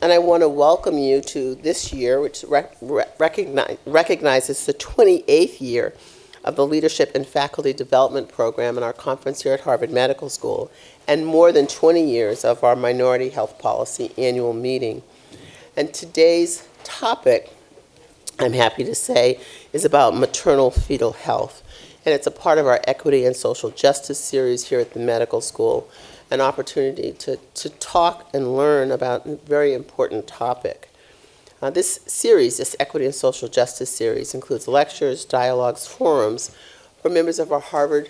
And I want to welcome you to this year, which recognizes the 28th year of the Leadership and Faculty Development Program in our conference here at Harvard Medical School, and more than 20 years of our Minority Health Policy annual meeting. And today's topic, I'm happy to say, is about maternal fetal health. And it's a part of our Equity and Social Justice series here at the medical school, an opportunity to talk and learn about a very important topic. This series, this Equity and Social Justice series, includes lectures, dialogues, forums for members of our Harvard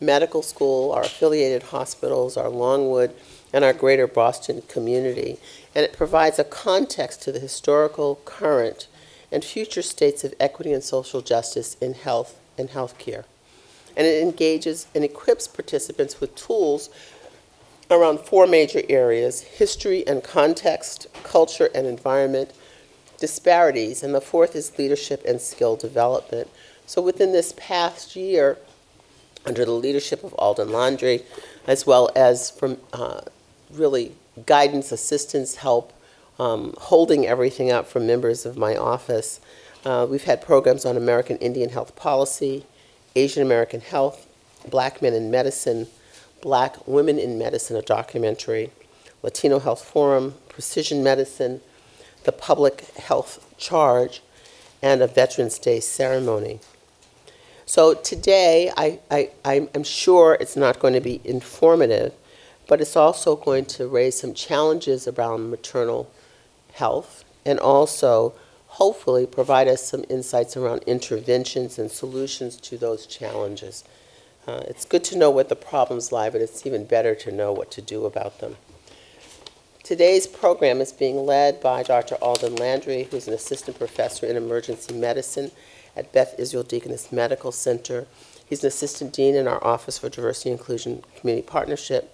Medical School, our affiliated hospitals, our Longwood, and our greater Boston community. And it provides a context to the historical, current, and future states of equity and social justice in health and healthcare. And it engages and equips participants with tools around four major areas: history and context, culture and environment, disparities, and the fourth is leadership and skill development. So within this past year, under the leadership of Alden Landry, as well as from really guidance, assistance, help, holding everything up from members of my office, we've had programs on American Indian health policy, Asian American health, Black men in medicine, Black women in medicine, a documentary, Latino Health Forum, precision medicine, the public health charge, and a Veterans Day ceremony. So today, I'm sure it's not going to be informative, but it's also going to raise some challenges around maternal health and also hopefully provide us some insights around interventions and solutions to those challenges. It's good to know what the problems lie, but it's even better to know what to do about them. Today's program is being led by Dr. Alden Landry, who's an assistant professor in emergency medicine at Beth Israel Deaconess Medical Center. He's an assistant dean in our Office for Diversity, Inclusion, Community Partnership,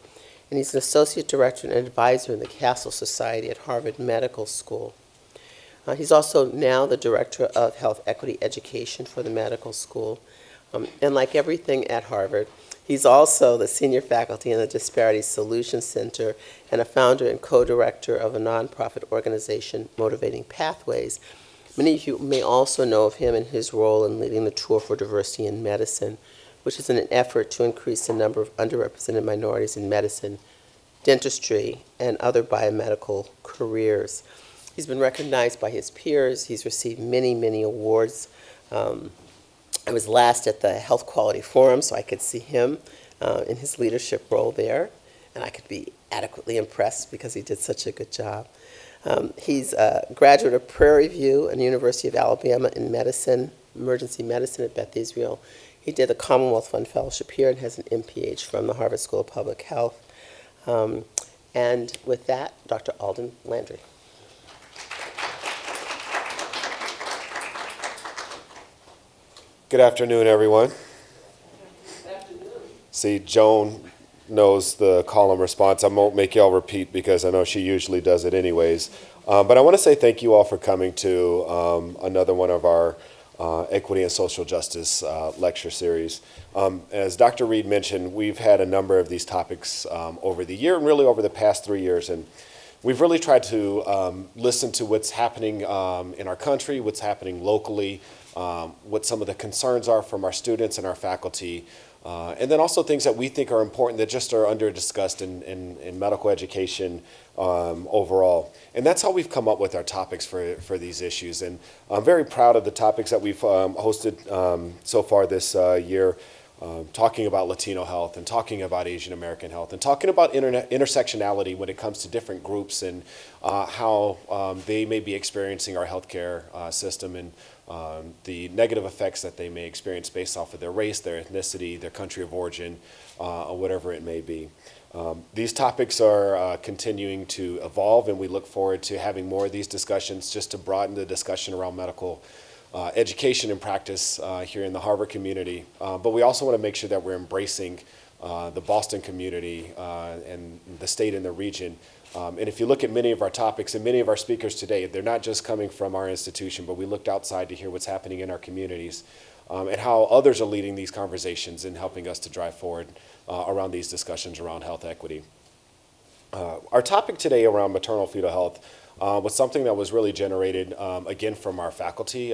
and he's an associate director and advisor in the Castle Society at Harvard Medical School. He's also now the director of health equity education for the medical school. And like everything at Harvard, he's also the senior faculty in the Disparity Solutions Center and a founder and co-director of a nonprofit organization, Motivating Pathways. Many of you may also know of him in his role in leading the Tour for Diversity in Medicine, which is an effort to increase the number of underrepresented minorities in medicine, dentistry, and other biomedical careers. He's been recognized by his peers. He's received many, many awards. I was last at the Health Quality Forum, so I could see him in his leadership role there, and I could be adequately impressed because he did such a good job. He's a graduate of Prairie View and University of Alabama in medicine, emergency medicine at Beth Israel. He did the Commonwealth Fund Fellowship here and has an MPH from the Harvard School of Public Health. And with that, Dr. Alden Landry. Good afternoon, everyone. Good afternoon. See, Joan knows the column response. I won't make y'all repeat because I know she usually does it anyways. But I want to say thank you all for coming to another one of our Equity and Social Justice lecture series. As Dr. Reed mentioned, we've had a number of these topics over the year and really over the past 3 years. And we've really tried to listen to what's happening in our country, what's happening locally, what some of the concerns are from our students and our faculty, and then also things that we think are important that just are under-discussed in medical education overall. And that's how we've come up with our topics for these issues. And I'm very proud of the topics that we've hosted so far this year, talking about Latino health and talking about Asian American health and talking about intersectionality when it comes to different groups and how they may be experiencing our healthcare system and the negative effects that they may experience based off of their race, their ethnicity, their country of origin, or whatever it may be. These topics are continuing to evolve, and we look forward to having more of these discussions just to broaden the discussion around medical education and practice here in the Harvard community. But we also want to make sure that we're embracing the Boston community and the state and the region. And if you look at many of our topics and many of our speakers today, they're not just coming from our institution, but we looked outside to hear what's happening in our communities and how others are leading these conversations and helping us to drive forward around these discussions around health equity. Our topic today around maternal fetal health was something that was really generated, again, from our faculty,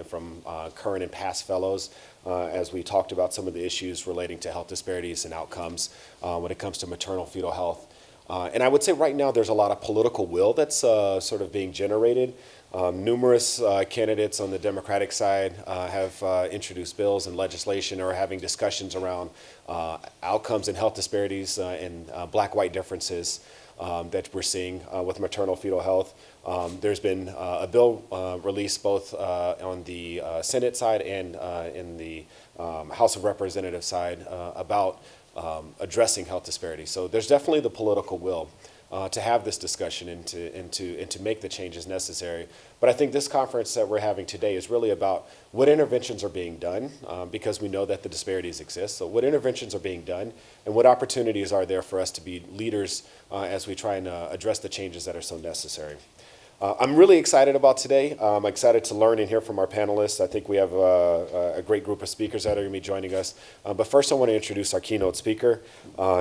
from current and past fellows, as we talked about some of the issues relating to health disparities and outcomes when it comes to maternal fetal health. And I would say right now there's a lot of political will that's sort of being generated. Numerous candidates on the Democratic side have introduced bills and legislation or are having discussions around outcomes and health disparities and black-white differences that we're seeing with maternal fetal health. There's been a bill released both on the Senate side and in the House of Representatives side about addressing health disparities. So there's definitely the political will to have this discussion and to make the changes necessary. But I think this conference that we're having today is really about what interventions are being done, because we know that the disparities exist. So what interventions are being done and what opportunities are there for us to be leaders as we try and address the changes that are so necessary. I'm really excited about today. I'm excited to learn and hear from our panelists. I think we have a great group of speakers that are going to be joining us. But first I want to introduce our keynote speaker.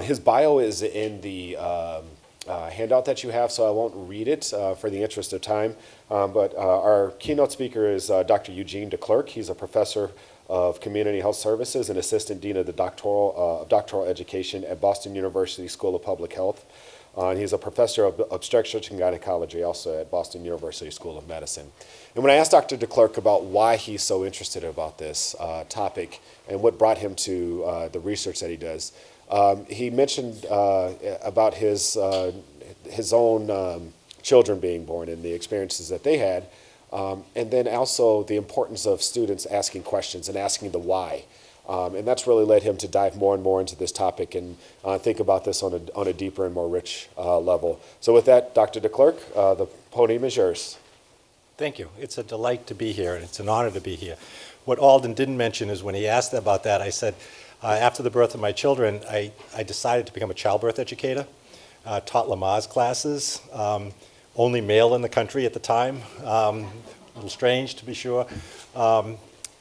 His bio is in the handout that you have, so I won't read it for the interest of time. But our keynote speaker is Dr. Eugene Declercq. He's a professor of Community Health Services and Assistant Dean of the Doctoral Education at Boston University School of Public Health. And he's a professor of obstetrics and gynecology also at Boston University School of Medicine. And when I asked Dr. Declercq about why he's so interested about this topic and what brought him to the research that he does, he mentioned about his own children being born and the experiences that they had, and then also the importance of students asking questions and asking the why. And that's really led him to dive more and more into this topic and think about this on a deeper and more rich level. So with that, Dr. Declercq, the podium is yours. Thank you. It's a delight to be here, and it's an honor to be here. What Alden didn't mention is when he asked about that, I said, after the birth of my children, I decided to become a childbirth educator, taught Lamaze classes, only male in the country at the time, a little strange to be sure.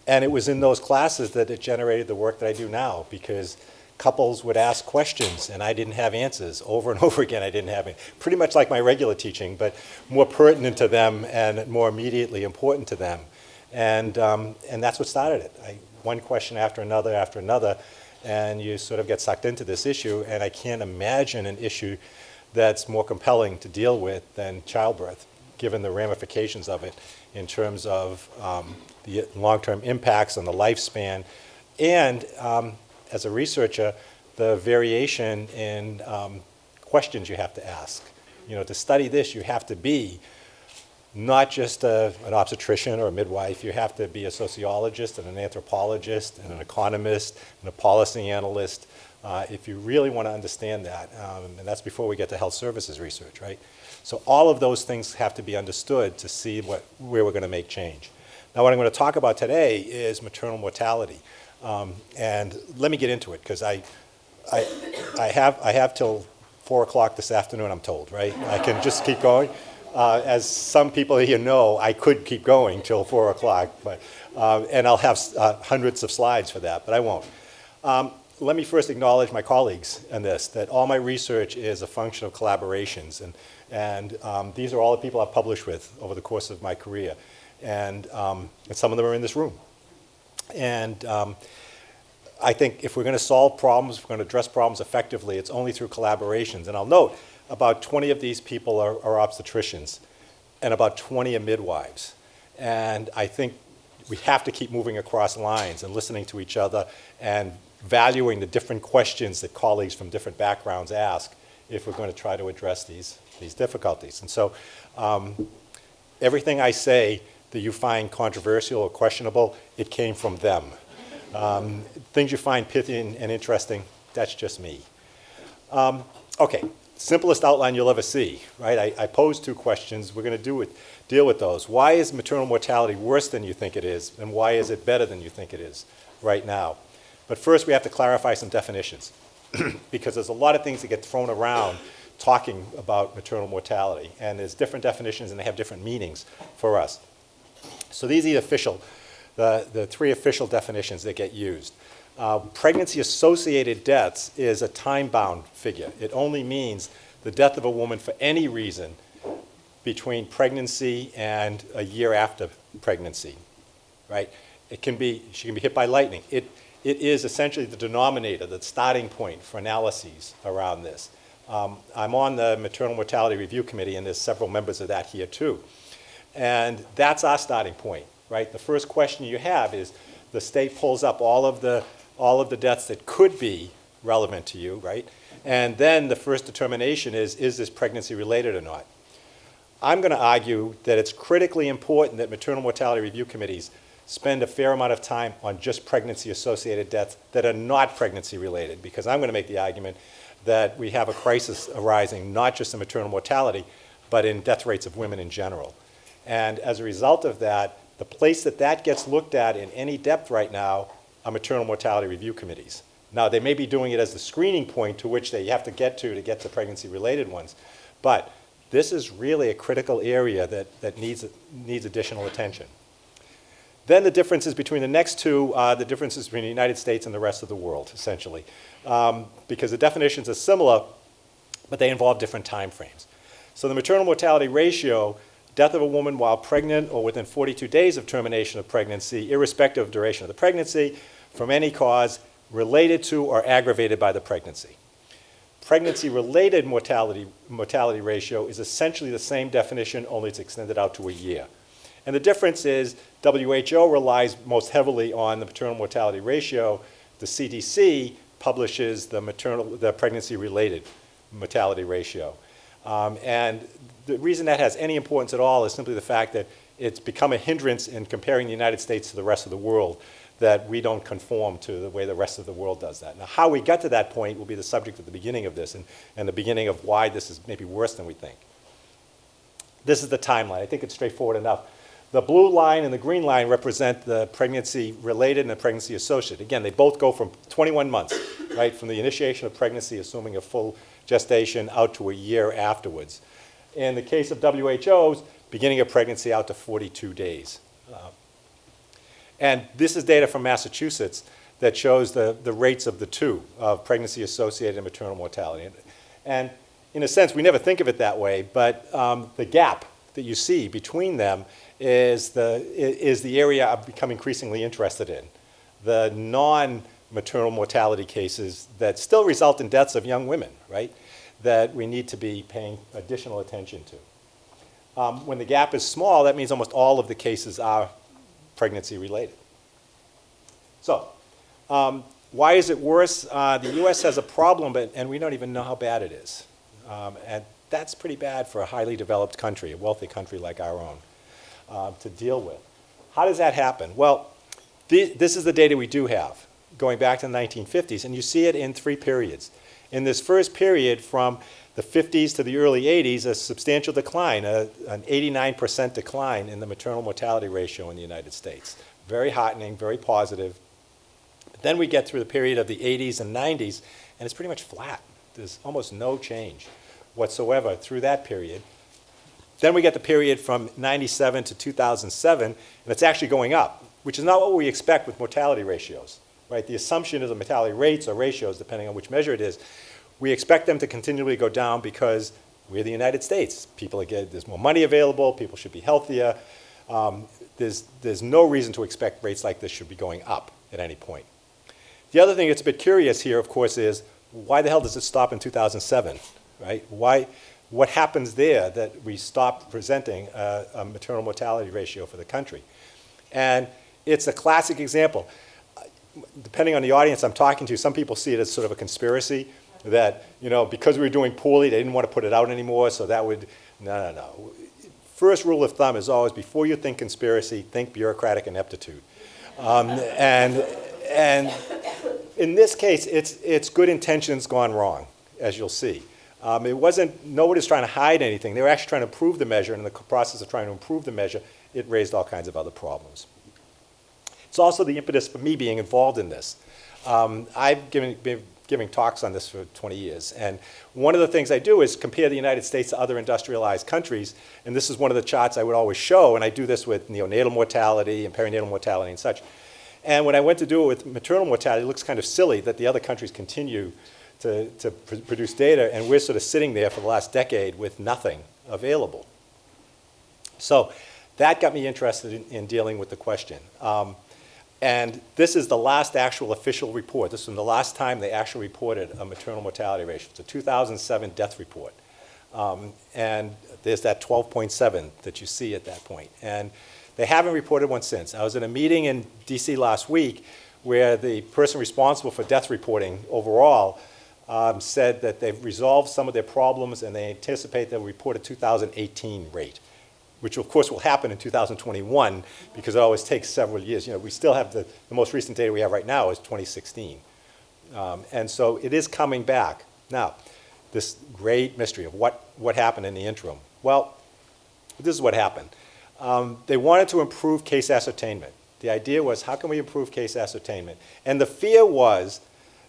And it was in those classes that it generated the work that I do now, because couples would ask questions and I didn't have answers. Over and over again, I didn't have it. Pretty much like my regular teaching, but more pertinent to them and more immediately important to them. And that's what started it. One question after another, and you sort of get sucked into this issue, and I can't imagine an issue that's more compelling to deal with than childbirth, given the ramifications of it in terms of the long-term impacts on the lifespan, and as a researcher, the variation in questions you have to ask. You know, to study this, you have to be not just an obstetrician or a midwife. You have to be a sociologist and an anthropologist and an economist and a policy analyst if you really want to understand that. And that's before we get to health services research, right? So all of those things have to be understood to see where we're going to make change. Now, what I'm going to talk about today is maternal mortality. And let me get into it, because I have till 4 o'clock this afternoon, I'm told, right? I can just keep going. As some people here know, I could keep going till 4 o'clock, but and I'll have hundreds of slides for that, but I won't. Let me first acknowledge my colleagues in this, that all my research is a function of collaborations, and these are all the people I've published with over the course of my career, and some of them are in this room. And I think if we're going to solve problems, if we're going to address problems effectively, it's only through collaborations. And I'll note, about 20 of these people are obstetricians, and about 20 are midwives. And I think we have to keep moving across lines and listening to each other and valuing the different questions that colleagues from different backgrounds ask if we're going to try to address these difficulties. And so everything I say that you find controversial or questionable, it came from them. Things you find pithy and interesting, that's just me. Okay, simplest outline you'll ever see, right? I posed 2 questions. We're going to deal with those. Why is maternal mortality worse than you think it is, and why is it better than you think it is right now? But first, we have to clarify some definitions, because there's a lot of things that get thrown around talking about maternal mortality, and there's different definitions, and they have different meanings for us. So these are the 3 official definitions that get used. Pregnancy-associated deaths is a time-bound figure. It only means the death of a woman for any reason between pregnancy and a year after pregnancy, right? She can be hit by lightning. It is essentially the denominator, the starting point for analyses around this. I'm on the Maternal Mortality Review Committee, and there's several members of that here too. And that's our starting point, right? The first question you have is the state pulls up all of the deaths that could be relevant to you, right? And then the first determination is this pregnancy related or not? I'm going to argue that it's critically important that maternal mortality review committees spend a fair amount of time on just pregnancy-associated deaths that are not pregnancy-related, because I'm going to make the argument that we have a crisis arising not just in maternal mortality, but in death rates of women in general. And as a result of that, the place that gets looked at in any depth right now are maternal mortality review committees. Now, they may be doing it as the screening point to which they have to get to pregnancy-related ones, but this is really a critical area that needs additional attention. Then the differences between the next two are the differences between the United States and the rest of the world, essentially, because the definitions are similar, but they involve different time frames. So the maternal mortality ratio, death of a woman while pregnant or within 42 days of termination of pregnancy, irrespective of duration of the pregnancy, from any cause related to or aggravated by the pregnancy. Pregnancy-related mortality ratio is essentially the same definition, only it's extended out to a year. And the difference is WHO relies most heavily on the maternal mortality ratio. The CDC publishes the pregnancy-related mortality ratio. And the reason that has any importance at all is simply the fact that it's become a hindrance in comparing the United States to the rest of the world, that we don't conform to the way the rest of the world does that. Now, how we got to that point will be the subject at the beginning of this and the beginning of why this is maybe worse than we think. This is the timeline. I think it's straightforward enough. The blue line and the green line represent the pregnancy-related and the pregnancy-associated. Again, they both go from 21 months, right, from the initiation of pregnancy, assuming a full gestation, out to a year afterwards. In the case of WHO's, beginning of pregnancy out to 42 days. And this is data from Massachusetts that shows the rates of the two, of pregnancy-associated and maternal mortality. And in a sense, we never think of it that way, but the gap that you see between them is the area I've become increasingly interested in. The non-maternal mortality cases that still result in deaths of young women, right, that we need to be paying additional attention to. When the gap is small, that means almost all of the cases are pregnancy-related. So, why is it worse? The U.S. has a problem, and we don't even know how bad it is. And that's pretty bad for a highly developed country, a wealthy country like our own, to deal with. How does that happen? Well, this is the data we do have, going back to the 1950s, and you see it in three periods. In this first period, from the 50s to the early 80s, a substantial decline, an 89% decline in the maternal mortality ratio in the United States. Very heartening, very positive. But then we get through the period of the 80s and 90s, and it's pretty much flat. There's almost no change whatsoever through that period. Then we get the period from 97 to 2007, and it's actually going up, which is not what we expect with mortality ratios, right? The assumption is the mortality rates or ratios, depending on which measure it is, we expect them to continually go down because we're the United States. There's more money available, people should be healthier. There's no reason to expect rates like this should be going up at any point. The other thing that's a bit curious here, of course, is why the hell does it stop in 2007, right? What happens there that we stop presenting a maternal mortality ratio for the country? And it's a classic example. Depending on the audience I'm talking to, some people see it as sort of a conspiracy that, because we were doing poorly, they didn't want to put it out anymore, so that would, no. First rule of thumb is always, before you think conspiracy, think bureaucratic ineptitude. And in this case, it's good intentions gone wrong, as you'll see. Nobody's trying to hide anything. They were actually trying to improve the measure, and in the process of trying to improve the measure, it raised all kinds of other problems. It's also the impetus for me being involved in this. I've been giving talks on this for 20 years, and one of the things I do is compare the United States to other industrialized countries, and this is one of the charts I would always show, and I do this with neonatal mortality and perinatal mortality and such. And when I went to do it with maternal mortality, it looks kind of silly that the other countries continue to produce data, and we're sort of sitting there for the last decade with nothing available. So that got me interested in dealing with the question. And this is the last actual official report. This is from the last time they actually reported a maternal mortality ratio. It's a 2007 death report. And there's that 12.7 that you see at that point. And they haven't reported one since. I was in a meeting in DC last week where the person responsible for death reporting overall said that they've resolved some of their problems and they anticipate they'll report a 2018 rate, which of course will happen in 2021 because it always takes several years. You know, we still have the most recent data we have right now is 2016. And so it is coming back. Now, this great mystery of what happened in the interim. Well, this is what happened. They wanted to improve case ascertainment. The idea was, how can we improve case ascertainment? And the fear was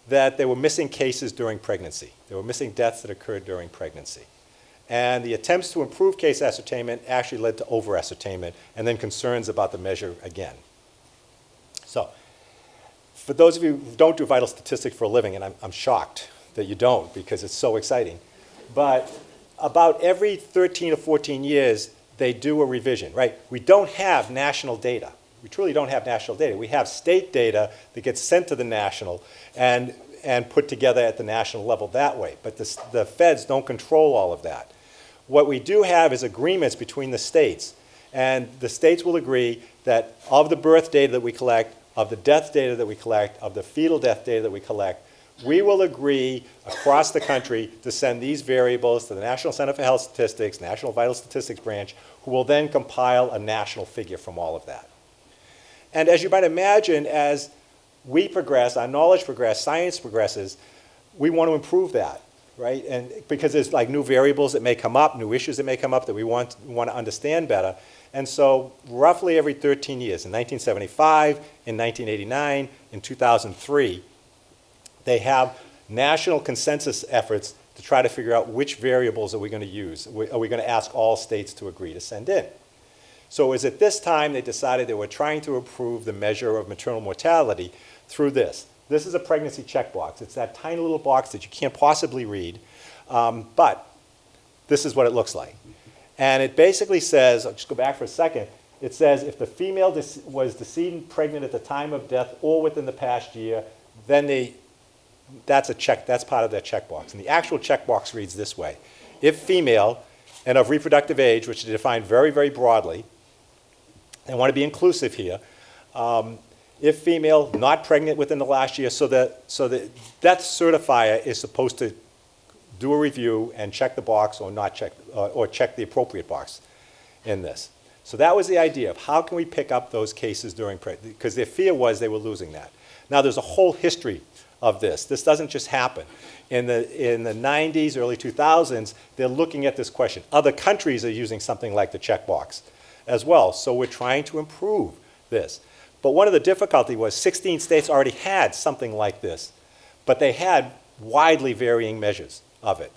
that they were missing cases during pregnancy. They were missing deaths that occurred during pregnancy. And the attempts to improve case ascertainment actually led to over-ascertainment and then concerns about the measure again. So, for those of you who don't do vital statistics for a living, and I'm shocked that you don't because it's so exciting, but about every 13 or 14 years, they do a revision, right? We don't have national data. We truly don't have national data. We have state data that gets sent to the national and put together at the national level that way. But the feds don't control all of that. What we do have is agreements between the states. And the states will agree that of the birth data that we collect, of the death data that we collect, of the fetal death data that we collect, we will agree across the country to send these variables to the National Center for Health Statistics, National Vital Statistics Branch, who will then compile a national figure from all of that. And as you might imagine, as we progress, our knowledge progresses, science progresses, we want to improve that, right? And because there's like new variables that may come up, new issues that may come up that we want to understand better. And so roughly every 13 years, in 1975, in 1989, in 2003, they have national consensus efforts to try to figure out which variables are we going to use. Are we going to ask all states to agree to send in? So it was at this time they decided they were trying to improve the measure of maternal mortality through this. This is a pregnancy checkbox. It's that tiny little box that you can't possibly read, but this is what it looks like. And it basically says, I'll just go back for a second, it says if the female was deceived pregnant at the time of death or within the past year, then that's a check, that's part of their checkbox. And the actual checkbox reads this way. If female and of reproductive age, which is defined very, very broadly, I want to be inclusive here, if female, not pregnant within the last year, so the death certifier is supposed to do a review and check the box or not check, or check the appropriate box in this. So that was the idea of how can we pick up those cases during pregnancy, because their fear was they were losing that. Now there's a whole history of this. This doesn't just happen. In the 90s, early 2000s, they're looking at this question. Other countries are using something like the checkbox as well, so we're trying to improve this. But one of the difficulty was 16 states already had something like this, but they had widely varying measures of it.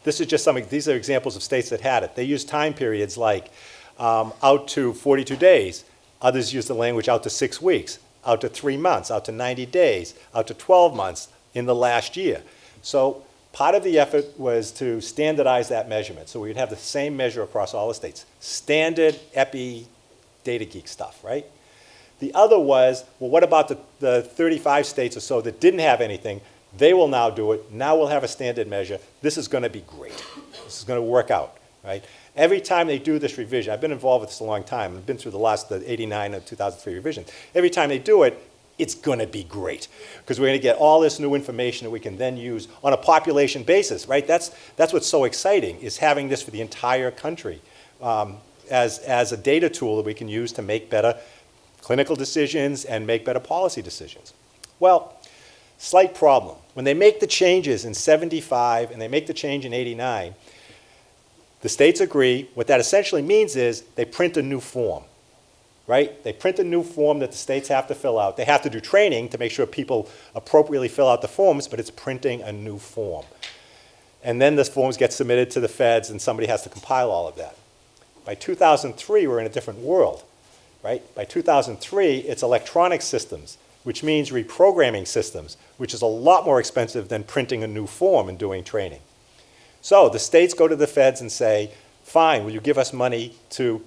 This is just these are examples of states that had it. They used time periods like out to 42 days. Others used the language out to 6 weeks, out to 3 months, out to 90 days, out to 12 months in the last year. So part of the effort was to standardize that measurement. So we'd have the same measure across all the states. Standard epi data geek stuff, right? The other was, well, what about the 35 states or so that didn't have anything? They will now do it. Now we'll have a standard measure. This is going to be great. This is going to work out, right? Every time they do this revision, I've been involved with this a long time. I've been through the 89 and 2003 revisions. Every time they do it, it's going to be great because we're going to get all this new information that we can then use on a population basis, right? That's what's so exciting, is having this for the entire country as a data tool that we can use to make better clinical decisions and make better policy decisions. Well, slight problem. When they make the changes in 75 and they make the change in 89, the states agree. What that essentially means is they print a new form, right? They print a new form that the states have to fill out. They have to do training to make sure people appropriately fill out the forms, but it's printing a new form. And then the forms get submitted to the feds and somebody has to compile all of that. By 2003, we're in a different world, right? By 2003, it's electronic systems, which means reprogramming systems, which is a lot more expensive than printing a new form and doing training. So the states go to the feds and say, fine, will you give us money to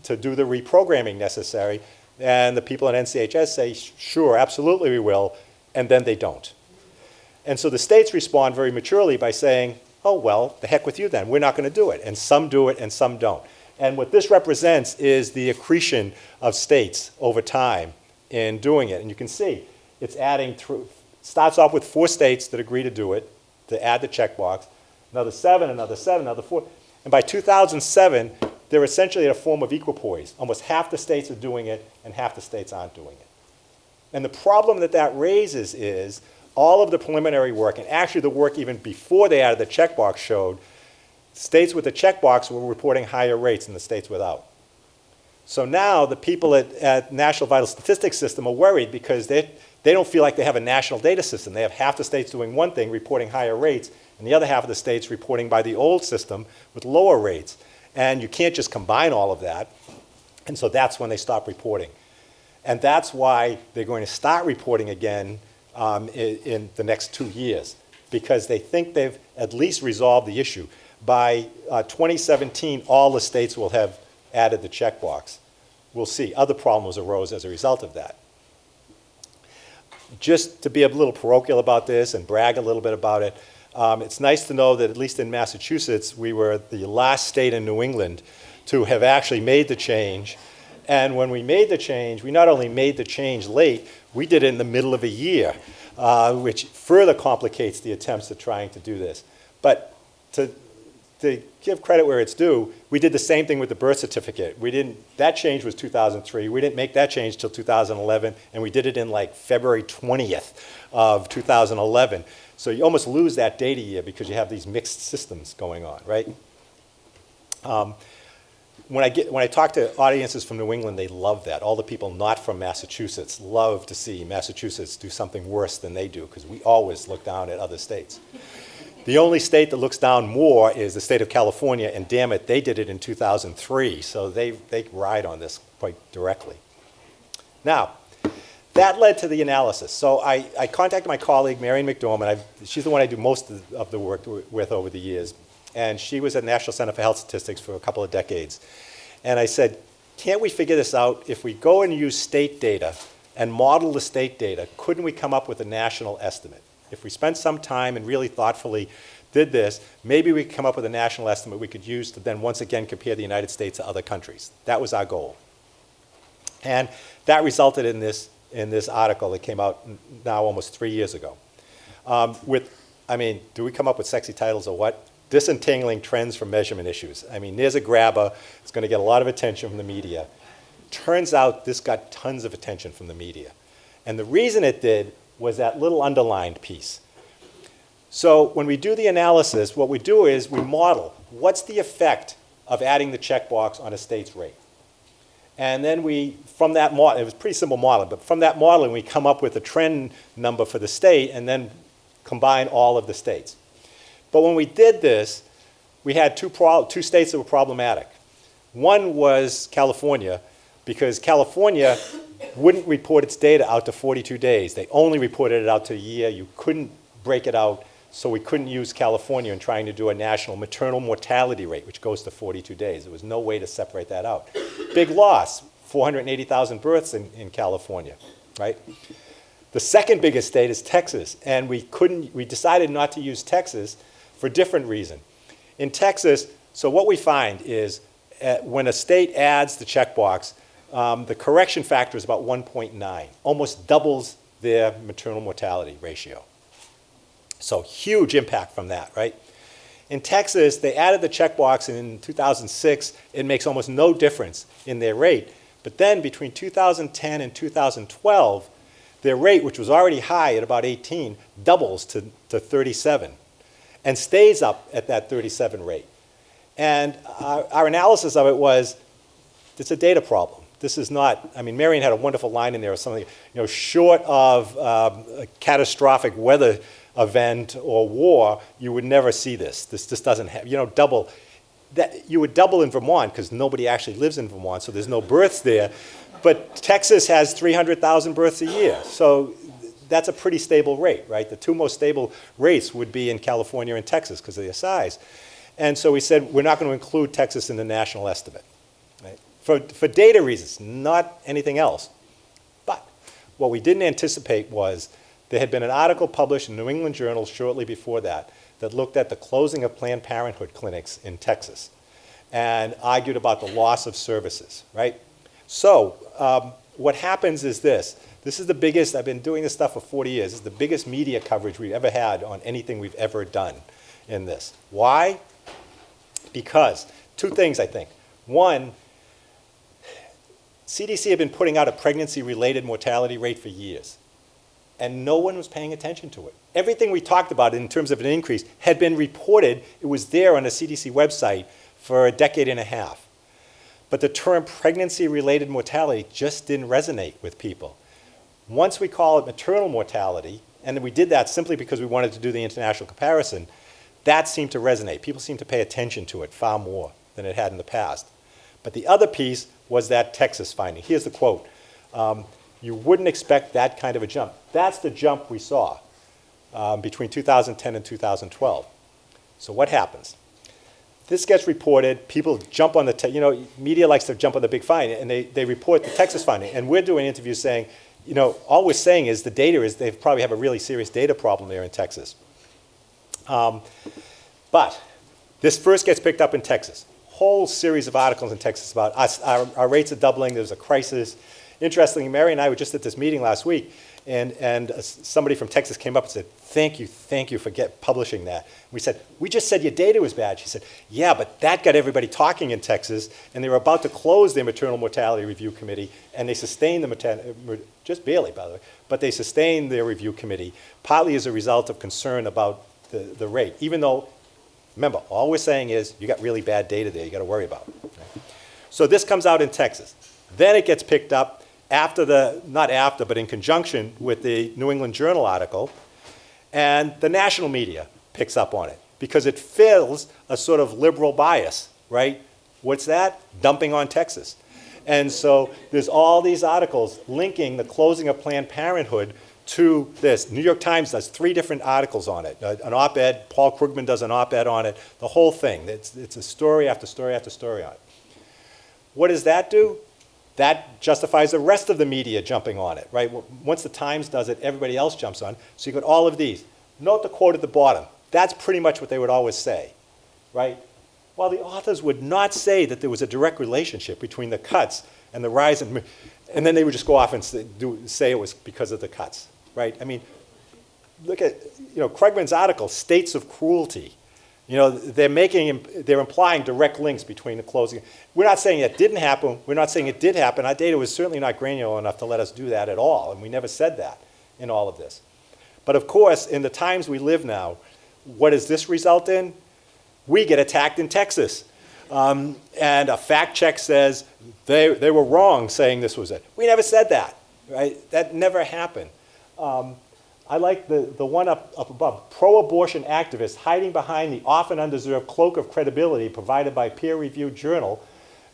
do the reprogramming necessary? And the people at NCHS say, sure, absolutely we will, and then they don't. And so the states respond very maturely by saying, oh, well, the heck with you then, we're not going to do it. And some do it and some don't. And what this represents is the accretion of states over time in doing it. And you can see it's adding through, starts off with 4 states that agree to do it, to add the checkbox, another 7, another 4. And by 2007, they're essentially at a form of equipoise. Almost half the states are doing it and half the states aren't doing it. And the problem that that raises is all of the preliminary work, and actually the work even before they added the checkbox showed states with the checkbox were reporting higher rates than the states without. So now the people at National Vital Statistics System are worried because they don't feel like they have a national data system. They have half the states doing one thing, reporting higher rates, and the other half of the states reporting by the old system with lower rates. And you can't just combine all of that. And so that's when they stop reporting. And that's why they're going to start reporting again in the next 2 years, because they think they've at least resolved the issue. By 2017, all the states will have added the checkbox. We'll see. Other problems arose as a result of that. Just to be a little parochial about this and brag a little bit about it, it's nice to know that at least in Massachusetts, we were the last state in New England to have actually made the change. And when we made the change, we not only made the change late, we did it in the middle of a year, which further complicates the attempts at trying to do this. But to give credit where it's due, we did the same thing with the birth certificate. That change was 2003. We didn't make that change till 2011, and we did it in like February 20th of 2011. So you almost lose that data year because you have these mixed systems going on, right? When I talk to audiences from New England, they love that. All the people not from Massachusetts love to see Massachusetts do something worse than they do, because we always look down at other states. The only state that looks down more is the state of California, and damn it, they did it in 2003, so they ride on this quite directly. Now, that led to the analysis. So I contacted my colleague, Marion McDormand. She's the one I do most of the work with over the years. And she was at National Center for Health Statistics for a couple of decades. And I said, can't we figure this out? If we go and use state data and model the state data, couldn't we come up with a national estimate? If we spent some time and really thoughtfully did this, maybe we could come up with a national estimate we could use to then once again compare the United States to other countries. That was our goal. And that resulted in this article that came out now almost 3 years ago. Do we come up with sexy titles or what? Disentangling trends from measurement issues. I mean, there's a grabber. It's going to get a lot of attention from the media. Turns out this got tons of attention from the media. And the reason it did was that little underlined piece. So when we do the analysis, what we do is we model what's the effect of adding the checkbox on a state's rate. And then from that model, it was a pretty simple model, but from that modeling, we come up with a trend number for the state and then combine all of the states. But when we did this, we had two states that were problematic. One was California, because California wouldn't report its data out to 42 days. They only reported it out to a year. You couldn't break it out, so we couldn't use California in trying to do a national maternal mortality rate, which goes to 42 days. There was no way to separate that out. Big loss, 480,000 births in California, right? The second biggest state is Texas, and we decided not to use Texas for a different reason. In Texas, so what we find is when a state adds the checkbox, the correction factor is about 1.9, almost doubles their maternal mortality ratio. So huge impact from that, right? In Texas, they added the checkbox in 2006. It makes almost no difference in their rate. But then between 2010 and 2012, their rate, which was already high at about 18, doubles to 37 and stays up at that 37 rate. And our analysis of it was, it's a data problem. This is not, Marion had a wonderful line in there or something, short of a catastrophic weather event or war, you would never see this. This just doesn't have, double. You would double in Vermont because nobody actually lives in Vermont, so there's no births there. But Texas has 300,000 births a year, so that's a pretty stable rate, right? The two most stable rates would be in California and Texas because of their size. And so we said, we're not going to include Texas in the national estimate, right? For data reasons, not anything else. But what we didn't anticipate was there had been an article published in New England Journal shortly before that that looked at the closing of Planned Parenthood clinics in Texas and argued about the loss of services, right? So what happens is this. This is the biggest, I've been doing this stuff for 40 years. This is the biggest media coverage we've ever had on anything we've ever done in this. Why? Because two things, I think. One, CDC had been putting out a pregnancy-related mortality rate for years, and no one was paying attention to it. Everything we talked about in terms of an increase had been reported. It was there on the CDC website for a decade and a half. But the term pregnancy-related mortality just didn't resonate with people. Once we call it maternal mortality, and we did that simply because we wanted to do the international comparison, that seemed to resonate. People seemed to pay attention to it far more than it had in the past. But the other piece was that Texas finding. Here's the quote. You wouldn't expect that kind of a jump. That's the jump we saw between 2010 and 2012. So what happens? This gets reported, people jump on the, media likes to jump on the big find, and they report the Texas finding. And we're doing interviews saying, all we're saying is the data is they probably have a really serious data problem there in Texas. But this first gets picked up in Texas. Whole series of articles in Texas about us, our rates are doubling, there's a crisis. Interestingly, Mary and I were just at this meeting last week, and somebody from Texas came up and said, thank you for publishing that. We said, we just said your data was bad. She said, yeah, but that got everybody talking in Texas, and they were about to close their maternal mortality review committee, and they sustained just barely, by the way, but they sustained their review committee, partly as a result of concern about the rate, even though, remember, all we're saying is you got really bad data there you got to worry about. Okay? So this comes out in Texas. Then it gets picked up but in conjunction with the New England Journal article, and the national media picks up on it because it fills a sort of liberal bias, right? What's that? Dumping on Texas. And so there's all these articles linking the closing of Planned Parenthood to this. New York Times does 3 different articles on it. An op-ed, Paul Krugman does an op-ed on it, the whole thing. It's a story after story after story on it. What does that do? That justifies the rest of the media jumping on it, right? Once the Times does it, everybody else jumps on. So you've got all of these. Note the quote at the bottom. That's pretty much what they would always say, right? While the authors would not say that there was a direct relationship between the cuts and the rise and then they would just go off and say it was because of the cuts, right? I mean, look at, Krugman's article, States of Cruelty. They're implying direct links between the closing. We're not saying it didn't happen. We're not saying it did happen. Our data was certainly not granular enough to let us do that at all, and we never said that in all of this. But of course, in the times we live now, what does this result in? We get attacked in Texas. And a fact check says they were wrong saying this was it. We never said that, right? That never happened. I like the one up above. Pro-abortion activists hiding behind the often undeserved cloak of credibility provided by peer-reviewed journal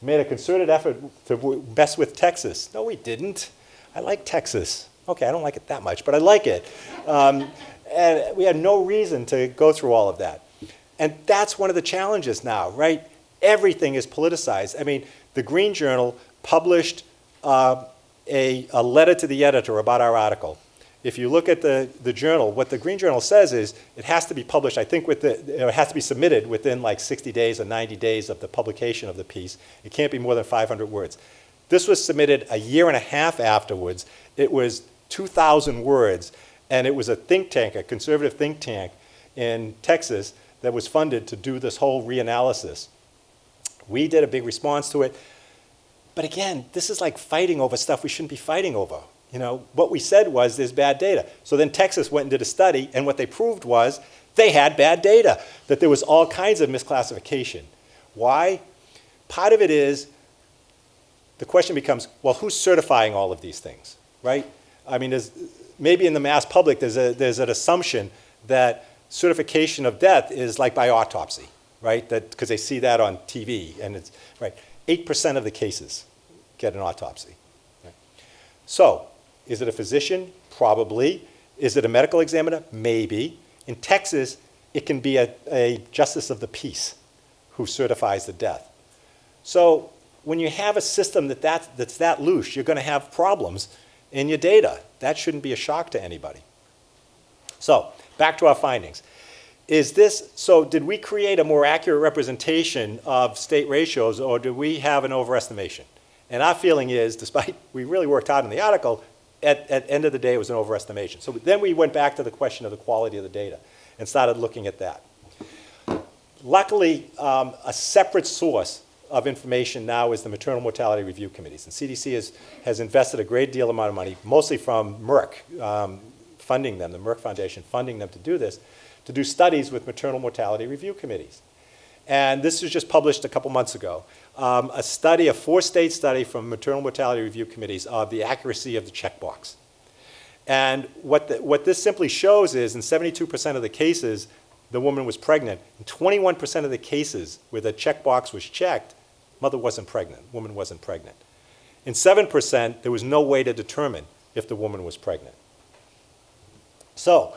made a concerted effort to mess with Texas. No, we didn't. I like Texas. Okay, I don't like it that much, but I like it. And we had no reason to go through all of that. And that's one of the challenges now, right? Everything is politicized. I mean, the Green Journal published a letter to the editor about our article. If you look at the journal, what the Green Journal says is it has to be published, I think it has to be submitted within like 60 days or 90 days of the publication of the piece. It can't be more than 500 words. This was submitted a year and a half afterwards. It was 2,000 words, and it was a think tank, a conservative think tank in Texas that was funded to do this whole reanalysis. We did a big response to it. But again, this is like fighting over stuff we shouldn't be fighting over. What we said was there's bad data. So then Texas went and did a study, and what they proved was they had bad data, that there was all kinds of misclassification. Why? Part of it is the question becomes, well, who's certifying all of these things, right? I mean, maybe in the mass public there's an assumption that certification of death is like by autopsy, right? Because they see that on TV, and it's right. 8% of the cases get an autopsy. Right? So, is it a physician? Probably. Is it a medical examiner? Maybe. In Texas, it can be a justice of the peace, who certifies the death. So when you have a system that's that loose, you're going to have problems in your data. That shouldn't be a shock to anybody. So back to our findings. So did we create a more accurate representation of state ratios, or do we have an overestimation? And our feeling is, despite we really worked hard in the article, at the end of the day, it was an overestimation. So then we went back to the question of the quality of the data and started looking at that. Luckily, a separate source of information now is the maternal mortality review committees. And CDC has invested a great deal amount of money, mostly from Merck, funding them, the Merck Foundation funding them to do this, to do studies with maternal mortality review committees. And this was just published a couple months ago. A 4-state study from maternal mortality review committees of the accuracy of the checkbox. And what this simply shows is in 72% of the cases, the woman was pregnant. In 21% of the cases where the checkbox was checked, mother wasn't pregnant, woman wasn't pregnant. In 7%, there was no way to determine if the woman was pregnant. So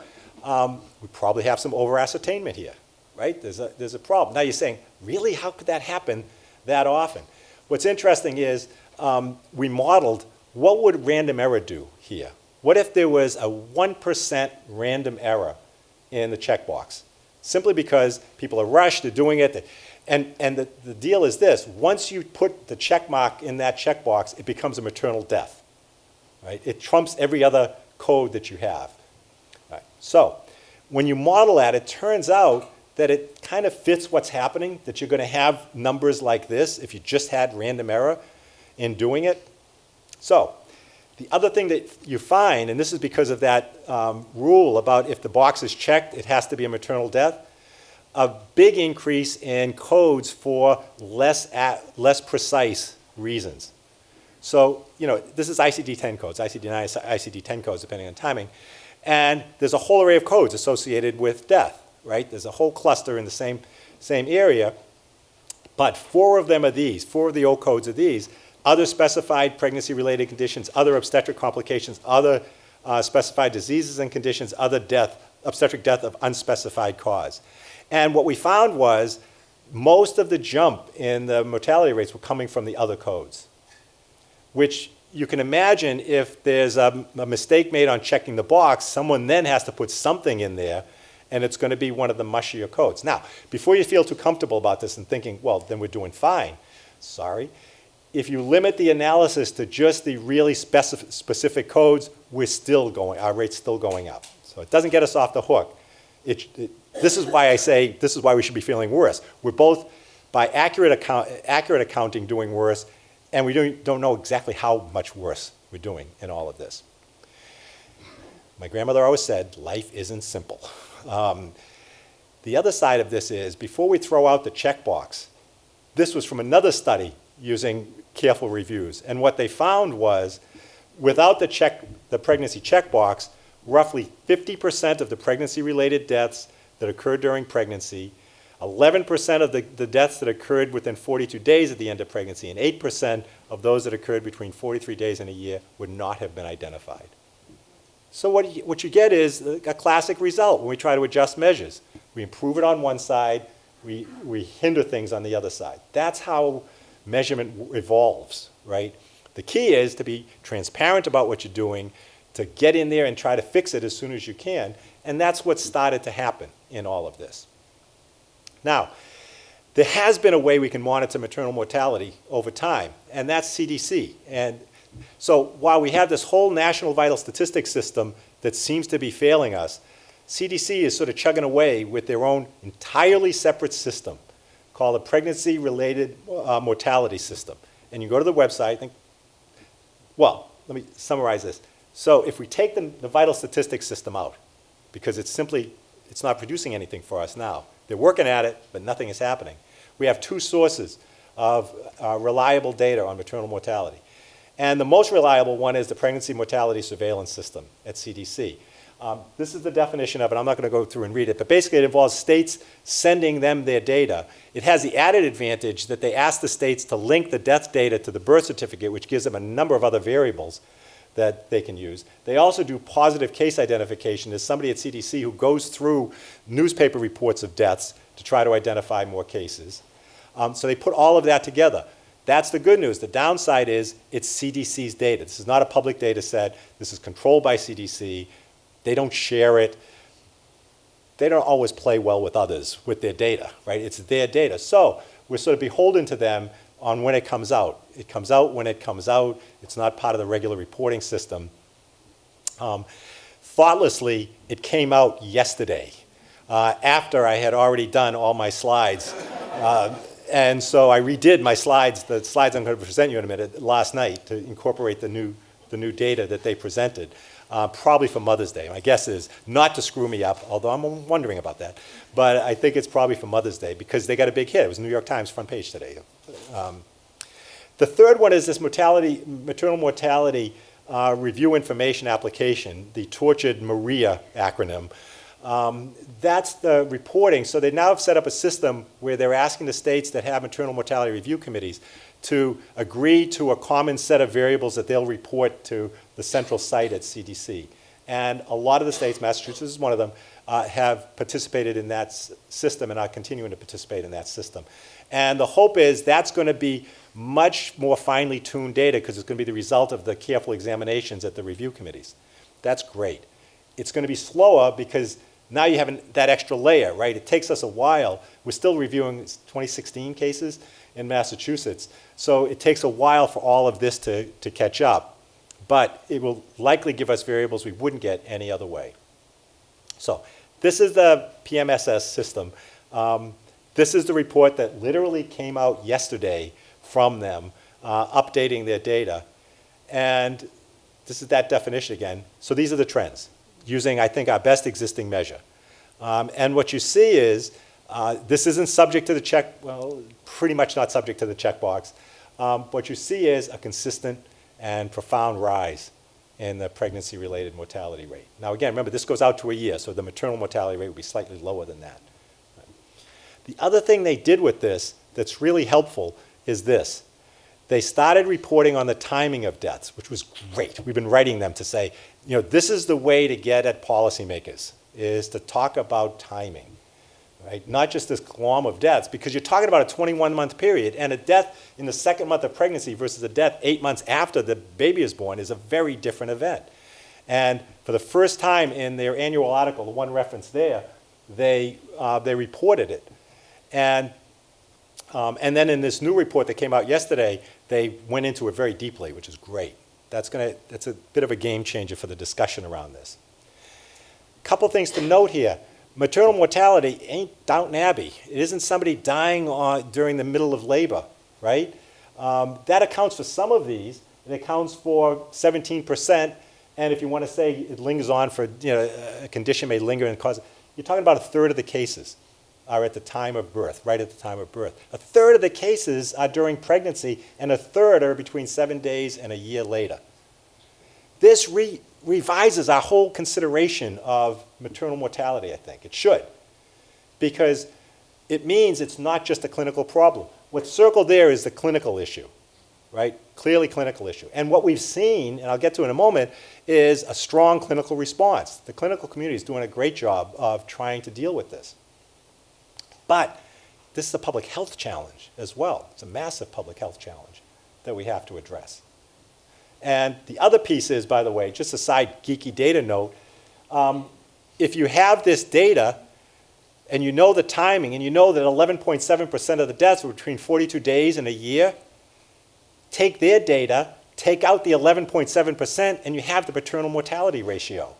we probably have some over-ascertainment here, right? There's a problem. Now you're saying, really, how could that happen that often? What's interesting is we modeled what would random error do here. What if there was a 1% random error in the checkbox? Simply because people are rushed, they're doing it. And the deal is this: once you put the check mark in that checkbox, it becomes a maternal death. Right? It trumps every other code that you have. Right. So when you model that, it turns out that it kind of fits what's happening, that you're going to have numbers like this if you just had random error in doing it. So the other thing that you find, and this is because of that rule about if the box is checked, it has to be a maternal death, a big increase in codes for less precise reasons. So, this is ICD-10 codes, ICD-9, ICD-10 codes, depending on timing. And there's a whole array of codes associated with death, right? There's a whole cluster in the same area. But 4 of them are these, 4 of the O codes are these: other specified pregnancy-related conditions, other obstetric complications, other specified diseases and conditions, other obstetric death of unspecified cause. And what we found was most of the jump in the mortality rates were coming from the other codes, which you can imagine if there's a mistake made on checking the box, someone then has to put something in there, and it's going to be one of the mushier codes. Now, before you feel too comfortable about this and thinking, well, then we're doing fine, sorry. If you limit the analysis to just the really specific codes, our rate's still going up. So it doesn't get us off the hook. This is why I say this is why we should be feeling worse. We're both, by accurate accounting, doing worse, and we don't know exactly how much worse we're doing in all of this. My grandmother always said, life isn't simple. The other side of this is, before we throw out the checkbox, this was from another study using careful reviews. And what they found was, without the pregnancy checkbox, roughly 50% of the pregnancy-related deaths that occurred during pregnancy, 11% of the deaths that occurred within 42 days at the end of pregnancy, and 8% of those that occurred between 43 days and a year would not have been identified. So what you get is a classic result when we try to adjust measures. We improve it on one side, we hinder things on the other side. That's how measurement evolves, right? The key is to be transparent about what you're doing, to get in there and try to fix it as soon as you can, and that's what started to happen in all of this. Now, there has been a way we can monitor maternal mortality over time, and that's CDC. And so while we have this whole national vital statistics system that seems to be failing us, CDC is sort of chugging away with their own entirely separate system called a pregnancy-related mortality system. And you go to the website, let me summarize this. So if we take the vital statistics system out, because it's not producing anything for us now. They're working at it, but nothing is happening. We have 2 sources of reliable data on maternal mortality. And the most reliable one is the pregnancy mortality surveillance system at CDC. This is the definition of it. I'm not going to go through and read it, but basically it involves states sending them their data. It has the added advantage that they ask the states to link the death data to the birth certificate, which gives them a number of other variables that they can use. They also do positive case identification. There's somebody at CDC who goes through newspaper reports of deaths to try to identify more cases. So they put all of that together. That's the good news. The downside is it's CDC's data. This is not a public data set. This is controlled by CDC. They don't share it. They don't always play well with others with their data, right? It's their data. So we're sort of beholden to them on when it comes out. It comes out when it comes out. It's not part of the regular reporting system. Thoughtlessly, it came out yesterday after I had already done all my slides. And so I redid my slides, the slides I'm going to present you in a minute, last night to incorporate the new data that they presented, probably for Mother's Day. My guess is not to screw me up, although I'm wondering about that. But I think it's probably for Mother's Day because they got a big hit. It was New York Times front page today. The third one is this maternal mortality review information application, the tortured Maria acronym. That's the reporting. So they now have set up a system where they're asking the states that have maternal mortality review committees to agree to a common set of variables that they'll report to the central site at CDC. And a lot of the states, Massachusetts is one of them, have participated in that system and are continuing to participate in that system. And the hope is that's going to be much more finely tuned data because it's going to be the result of the careful examinations at the review committees. That's great. It's going to be slower because now you have that extra layer, right? It takes us a while. We're still reviewing 2016 cases in Massachusetts. So it takes a while for all of this to catch up. But it will likely give us variables we wouldn't get any other way. So this is the PMSS system. This is the report that literally came out yesterday from them, updating their data. And this is that definition again. So these are the trends, using, I think, our best existing measure. And what you see is, this isn't subject to the check, well, pretty much not subject to the checkbox. What you see is a consistent and profound rise in the pregnancy-related mortality rate. Now again, remember, this goes out to a year, so the maternal mortality rate would be slightly lower than that. The other thing they did with this that's really helpful is this. They started reporting on the timing of deaths, which was great. We've been writing them to say, you know, this is the way to get at policymakers, is to talk about timing, right? Not just this glom of deaths, because you're talking about a 21-month period, and a death in the second month of pregnancy versus a death 8 months after the baby is born is a very different event. And for the first time in their annual article, the one reference there, they reported it. And then in this new report that came out yesterday, they went into it very deeply, which is great. That's a bit of a game changer for the discussion around this. A couple things to note here. Maternal mortality ain't Downton Abbey. It isn't somebody dying during the middle of labor, right? That accounts for some of these. It accounts for 17%. And if you want to say it lingers on for, you know, a condition may linger and cause, you're talking about a third of the cases are at the time of birth, right at the time of birth. A third of the cases are during pregnancy, and a third are between 7 days and a year later. This revises our whole consideration of maternal mortality, I think. It should, because it means it's not just a clinical problem. What's circled there is the clinical issue, right? Clearly clinical issue. And what we've seen, and I'll get to in a moment, is a strong clinical response. The clinical community is doing a great job of trying to deal with this. But this is a public health challenge as well. It's a massive public health challenge that we have to address. And the other piece is, by the way, just a side geeky data note, if you have this data and you know the timing and you know that 11.7% of the deaths were between 42 days and a year, take their data, take out the 11.7%, and you have the maternal mortality ratio,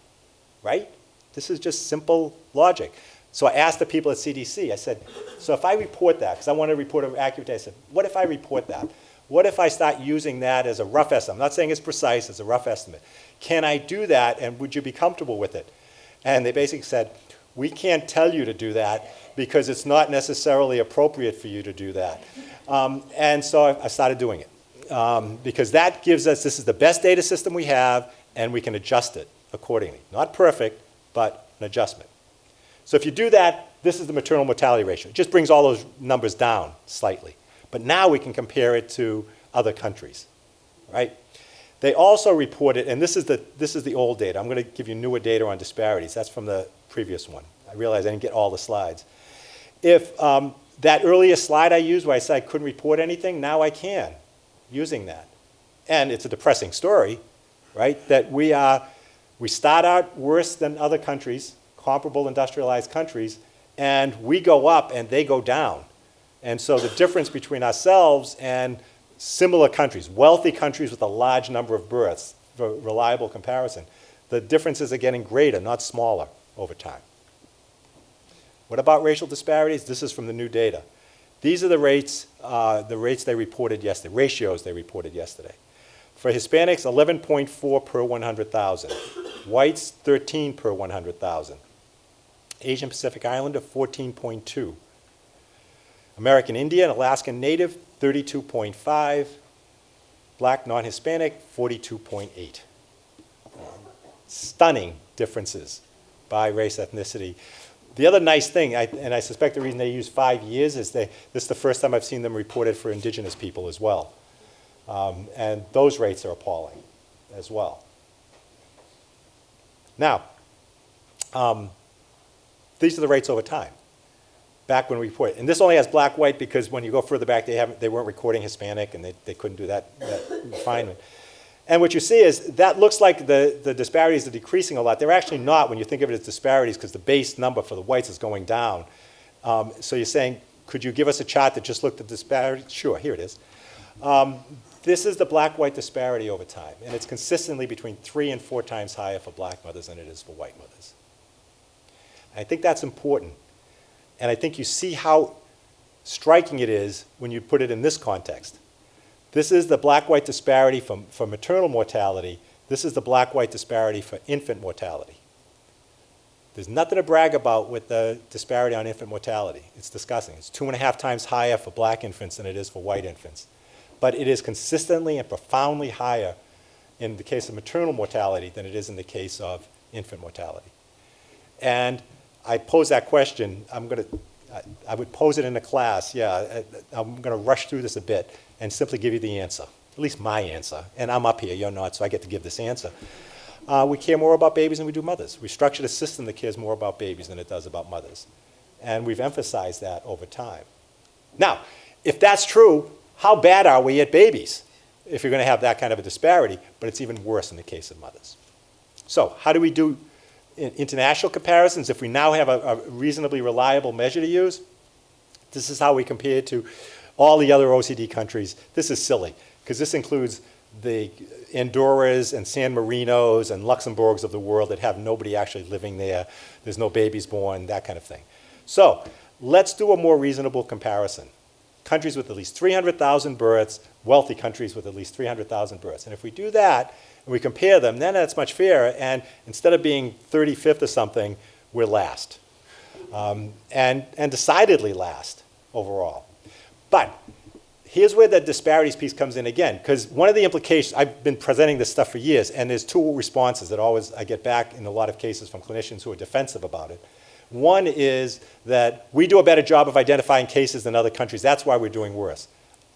right? This is just simple logic. So I asked the people at CDC, I said, so if I report that, because I want to report an accurate data, I said, what if I report that? What if I start using that as a rough estimate? I'm not saying it's precise, it's a rough estimate. Can I do that, and would you be comfortable with it? And they basically said, we can't tell you to do that because it's not necessarily appropriate for you to do that. And so I started doing it because that gives us, this is the best data system we have, and we can adjust it accordingly. Not perfect, but an adjustment. So if you do that, this is the maternal mortality ratio. It just brings all those numbers down slightly. But now we can compare it to other countries, right? They also reported, and this is the old data. I'm going to give you newer data on disparities. That's from the previous one. I realize I didn't get all the slides. If That earlier slide I used where I said I couldn't report anything, now I can, using that. And it's a depressing story, right? That we start out worse than other countries, comparable industrialized countries, and we go up and they go down. And so the difference between ourselves and similar countries, wealthy countries with a large number of births, for reliable comparison, the differences are getting greater, not smaller, over time. What about racial disparities? This is from the new data. These are the rates they reported yesterday, ratios they reported yesterday. For Hispanics, 11.4 per 100,000. Whites, 13 per 100,000. Asian Pacific Islander, 14.2. American Indian, Alaskan Native, 32.5. Black non-Hispanic, 42.8. Stunning differences by race, ethnicity. The other nice thing, and I suspect the reason they use 5 years is this is the first time I've seen them reported for indigenous people as well. And those rates are appalling as well. Now, these are the rates over time, back when we report. And this only has black, white, because when you go further back, they weren't recording Hispanic, and they couldn't do that refinement. And what you see is that looks like the disparities are decreasing a lot. They're actually not when you think of it as disparities, because the base number for the whites is going down. So you're saying, could you give us a chart that just looked at disparities? Sure, here it is. This is the black-white disparity over time, and it's consistently between 3 and 4 times higher for black mothers than it is for white mothers. And I think that's important, and I think you see how striking it is when you put it in this context. This is the black-white disparity for maternal mortality. This is the black-white disparity for infant mortality. There's nothing to brag about with the disparity on infant mortality. It's disgusting. It's 2.5 times higher for black infants than it is for white infants. But it is consistently and profoundly higher in the case of maternal mortality than it is in the case of infant mortality. And I pose that question. I would pose it in a class. Yeah, I'm going to rush through this a bit and simply give you the answer, at least my answer. And I'm up here, you're not, so I get to give this answer. We care more about babies than we do mothers. We structured a system that cares more about babies than it does about mothers. And we've emphasized that over time. Now, if that's true, how bad are we at babies if you're going to have that kind of a disparity? But it's even worse in the case of mothers. So how do we do in international comparisons? If we now have a reasonably reliable measure to use, this is how we compare to all the other OECD countries. This is silly, because this includes the Andorras and San Marinos and Luxembourgs of the world that have nobody actually living there. There's no babies born, that kind of thing. So let's do a more reasonable comparison. Countries with at least 300,000 births, wealthy countries with at least 300,000 births. And if we do that, and we compare them, then that's much fairer, and instead of being 35th or something, we're last. And decidedly last overall. But here's where the disparities piece comes in again, because one of the implications, I've been presenting this stuff for years, and there's 2 responses that I get back in a lot of cases from clinicians who are defensive about it. One is that we do a better job of identifying cases than other countries. That's why we're doing worse.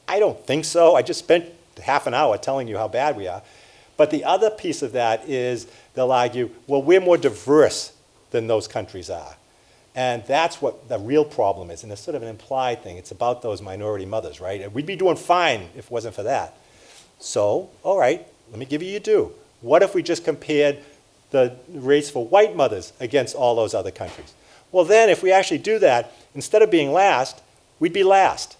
I don't think so. I just spent half an hour telling you how bad we are. But the other piece of that is they'll argue, well, we're more diverse than those countries are. And that's what the real problem is. And it's sort of an implied thing. It's about those minority mothers, right? And we'd be doing fine if it wasn't for that. So, all right, let me give you your due. What if we just compared the rates for white mothers against all those other countries? Well, then, if we actually do that, instead of being last, we'd be last.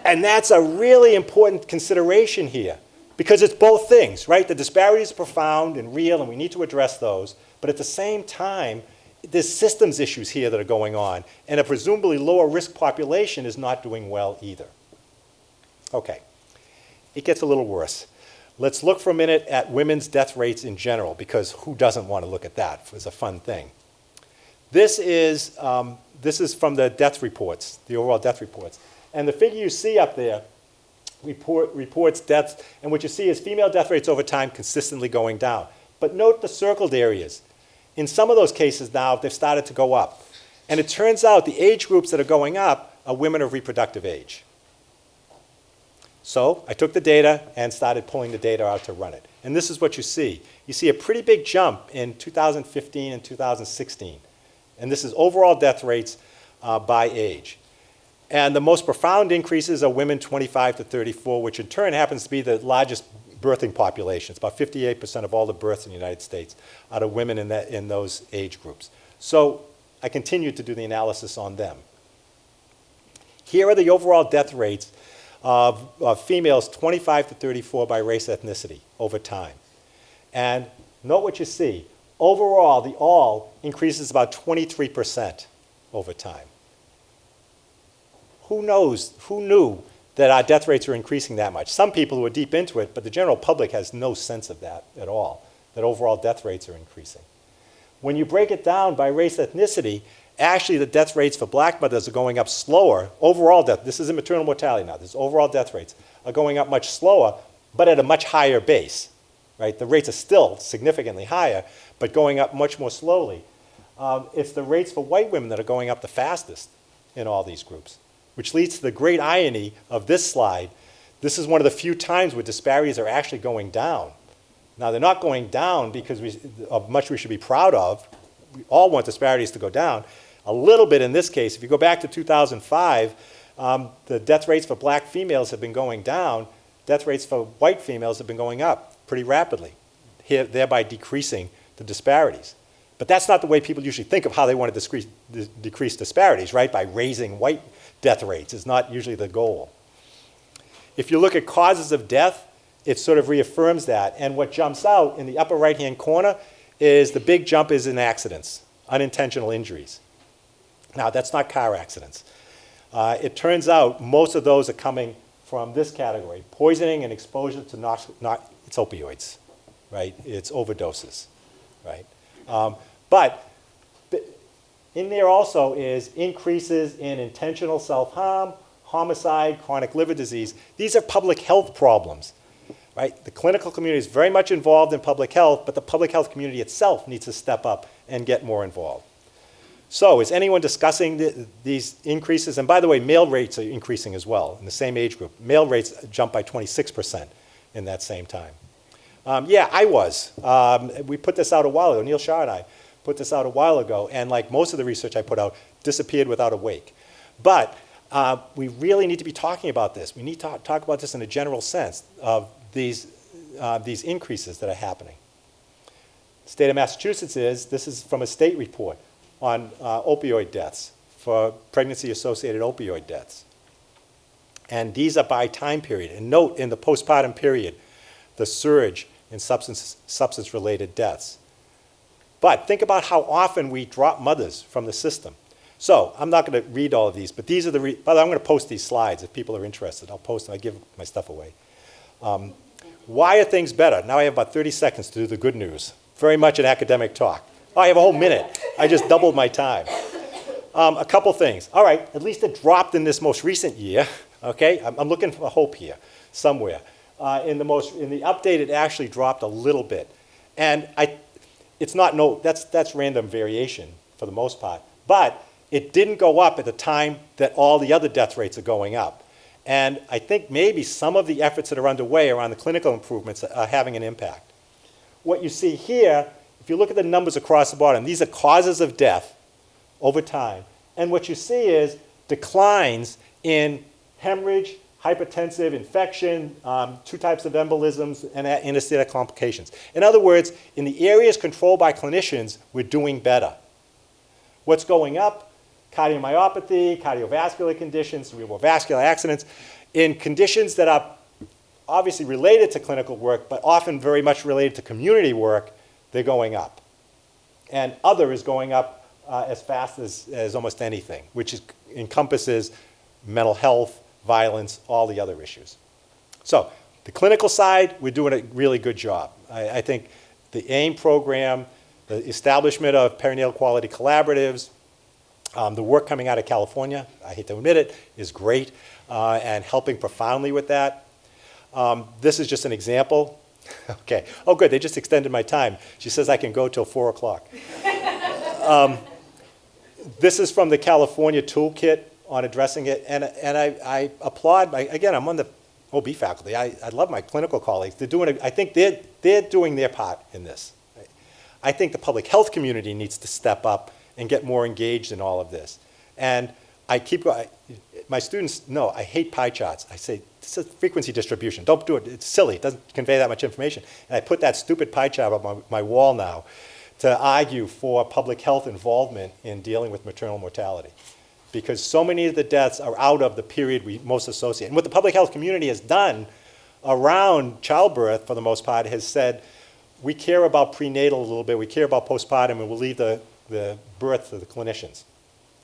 And that's a really important consideration here, because it's both things, right? The disparities are profound and real, and we need to address those. But at the same time, there's systems issues here that are going on, and a presumably lower risk population is not doing well either. Okay, it gets a little worse. Let's look for a minute at women's death rates in general, because who doesn't want to look at that? It's a fun thing. This is from the death reports, the overall death reports. And the figure you see up there reports deaths, and what you see is female death rates over time consistently going down. But note the circled areas. In some of those cases now, they've started to go up. And it turns out the age groups that are going up are women of reproductive age. So I took the data and started pulling the data out to run it. And this is what you see. You see a pretty big jump in 2015 and 2016. And this is overall death rates by age. And the most profound increases are women 25 to 34, which in turn happens to be the largest birthing population. It's about 58% of all the births in the United States are to women in those age groups. So I continued to do the analysis on them. Here are the overall death rates of females 25 to 34 by race ethnicity over time. And note what you see. Overall, the all increases about 23% over time. Who knew that our death rates are increasing that much? Some people who are deep into it, but the general public has no sense of that at all, that overall death rates are increasing. When you break it down by race ethnicity, actually the death rates for black mothers are going up slower. Overall death, this isn't maternal mortality now, this overall death rates are going up much slower, but at a much higher base, right? The rates are still significantly higher, but going up much more slowly. It's the rates for white women that are going up the fastest in all these groups, which leads to the great irony of this slide. This is one of the few times where disparities are actually going down. Now, they're not going down because of much we should be proud of. We all want disparities to go down. A little bit in this case. If you go back to 2005, the death rates for black females have been going down. Death rates for white females have been going up pretty rapidly, thereby decreasing the disparities. But that's not the way people usually think of how they want to decrease disparities, right? By raising white death rates is not usually the goal. If you look at causes of death, it sort of reaffirms that. And what jumps out in the upper right-hand corner is the big jump is in accidents, unintentional injuries. Now, that's not car accidents. It turns out most of those are coming from this category, poisoning and exposure to it's opioids, right? It's overdoses, right? But in there also is increases in intentional self-harm, homicide, chronic liver disease. These are public health problems, right? The clinical community is very much involved in public health, but the public health community itself needs to step up and get more involved. So is anyone discussing these increases? And by the way, male rates are increasing as well in the same age group. Male rates jumped by 26% in that same time. Yeah, I was. We put this out a while ago. Neil Shah and I put this out a while ago, and like most of the research I put out, disappeared without a wake. But we really need to be talking about this. We need to talk about this in a general sense of these increases that are happening. The state of Massachusetts this is from a state report on opioid deaths, for pregnancy-associated opioid deaths. And these are by time period. And note in the postpartum period, the surge in substance-related deaths. But think about how often we drop mothers from the system. So I'm not going to read all of these, but these are by the way, I'm going to post these slides if people are interested. I'll post them. I give my stuff away. Why are things better? Now I have about 30 seconds to do the good news. Very much an academic talk. Oh, I have a whole minute. I just doubled my time. A couple things. All right, at least it dropped in this most recent year. Okay, I'm looking for hope here somewhere. In the update, it actually dropped a little bit, and that's random variation for the most part. But it didn't go up at the time that all the other death rates are going up, and I think maybe some of the efforts that are underway around the clinical improvements are having an impact. What you see here, if you look at the numbers across the bottom, these are causes of death over time, and what you see is declines in hemorrhage, hypertensive, infection, 2 types of embolisms, and anesthetic complications. In other words, in the areas controlled by clinicians, we're doing better. What's going up? Cardiomyopathy, cardiovascular conditions, cerebrovascular accidents, in conditions that are obviously related to clinical work, but often very much related to community work, they're going up. And other is going up as fast as almost anything, which encompasses mental health, violence, all the other issues. So the clinical side, we're doing a really good job. I think the AIM program, the establishment of perinatal quality collaboratives, the work coming out of California, I hate to admit it, is great and helping profoundly with that. This is just an example. Okay. Oh, good. They just extended my time. She says I can go till 4 o'clock. This is from the California toolkit on addressing it, and I applaud. Again, I'm on the OB faculty. I love my clinical colleagues. They're doing. I think they're doing their part in this. I think the public health community needs to step up and get more engaged in all of this. And my students know I hate pie charts. I say, this is frequency distribution. Don't do it. It's silly. It doesn't convey that much information. And I put that stupid pie chart on my wall now to argue for public health involvement in dealing with maternal mortality. Because so many of the deaths are out of the period we most associate. And what the public health community has done around childbirth, for the most part, has said, we care about prenatal a little bit, we care about postpartum, and we'll leave the birth to the clinicians.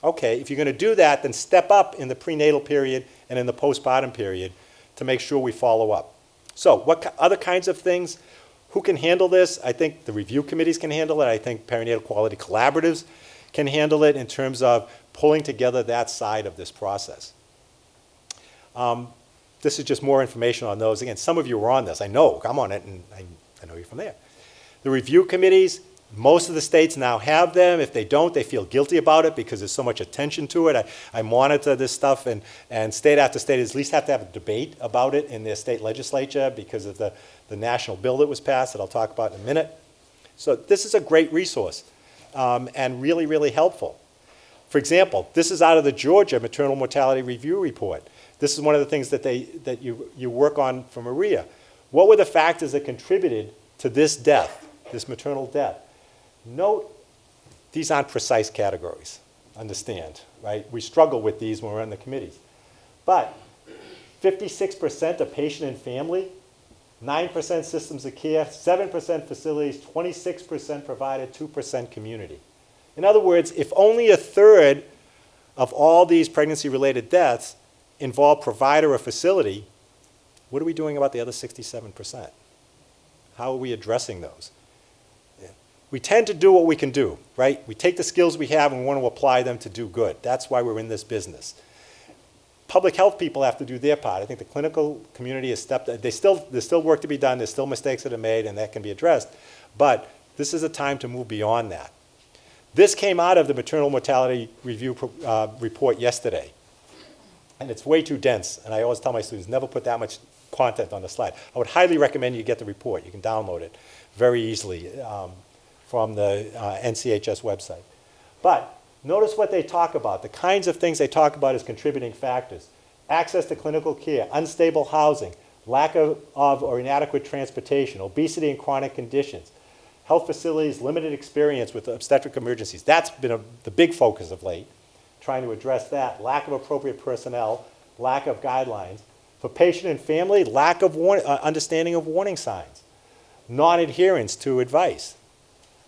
Okay, if you're going to do that, then step up in the prenatal period and in the postpartum period to make sure we follow up. So what other kinds of things? Who can handle this? I think the review committees can handle it. I think perinatal quality collaboratives can handle it in terms of pulling together that side of this process. This is just more information on those. Again, some of you are on this. I know, I'm on it, and I know you're from there. The review committees, most of the states now have them. If they don't, they feel guilty about it because there's so much attention to it. I monitor this stuff, and state after state at least have to have a debate about it in their state legislature because of the national bill that was passed that I'll talk about in a minute. So this is a great resource and really, really helpful. For example, this is out of the Georgia Maternal Mortality Review Report. This is one of the things that you work on for Maria. What were the factors that contributed to this death, this maternal death? Note, these aren't precise categories, understand, right? We struggle with these when we're in the committees. But 56% of patient and family, 9% systems of care, 7% facilities, 26% provided, 2% community. In other words, if only a third of all these pregnancy-related deaths involve provider or facility, what are we doing about the other 67%? How are we addressing those? We tend to do what we can do, right? We take the skills we have and we want to apply them to do good. That's why we're in this business. Public health people have to do their part. I think the clinical community has stepped up. There's still work to be done. There's still mistakes that are made, and that can be addressed. But this is a time to move beyond that. This came out of the Maternal Mortality Review report yesterday. And it's way too dense. And I always tell my students, never put that much content on the slide. I would highly recommend you get the report. You can download it very easily from the NCHS website. But notice what they talk about. The kinds of things they talk about as contributing factors. Access to clinical care, unstable housing, lack of or inadequate transportation, obesity and chronic conditions, health facilities, limited experience with obstetric emergencies. That's been the big focus of late, trying to address that. Lack of appropriate personnel, lack of guidelines. For patient and family, lack of understanding of warning signs, non-adherence to advice.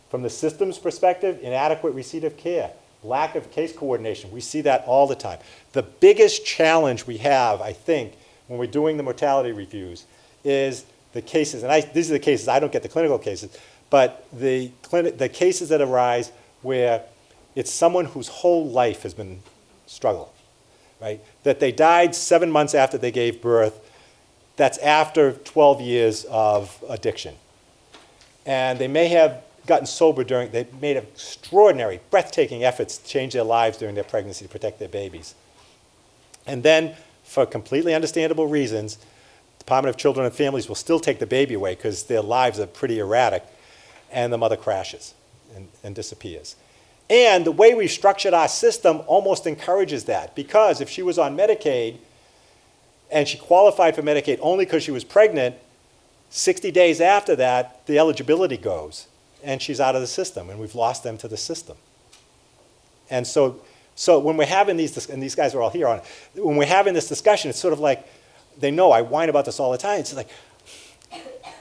From the system's perspective, inadequate receipt of care, lack of case coordination. We see that all the time. The biggest challenge we have, I think, when we're doing the mortality reviews is the cases, and these are the cases, I don't get the clinical cases, but the cases that arise where it's someone whose whole life has been struggle, right? That they died 7 months after they gave birth. That's after 12 years of addiction. And they may have gotten sober they made extraordinary, breathtaking efforts to change their lives during their pregnancy to protect their babies. And then, for completely understandable reasons, the Department of Children and Families will still take the baby away because their lives are pretty erratic, and the mother crashes and disappears. And the way we've structured our system almost encourages that, because if she was on Medicaid and she qualified for Medicaid only because she was pregnant, 60 days after that, the eligibility goes, and she's out of the system, and we've lost them to the system. And so when we're having these, and these guys are all here on it, when we're having this discussion, it's sort of like, they know I whine about this all the time. It's like,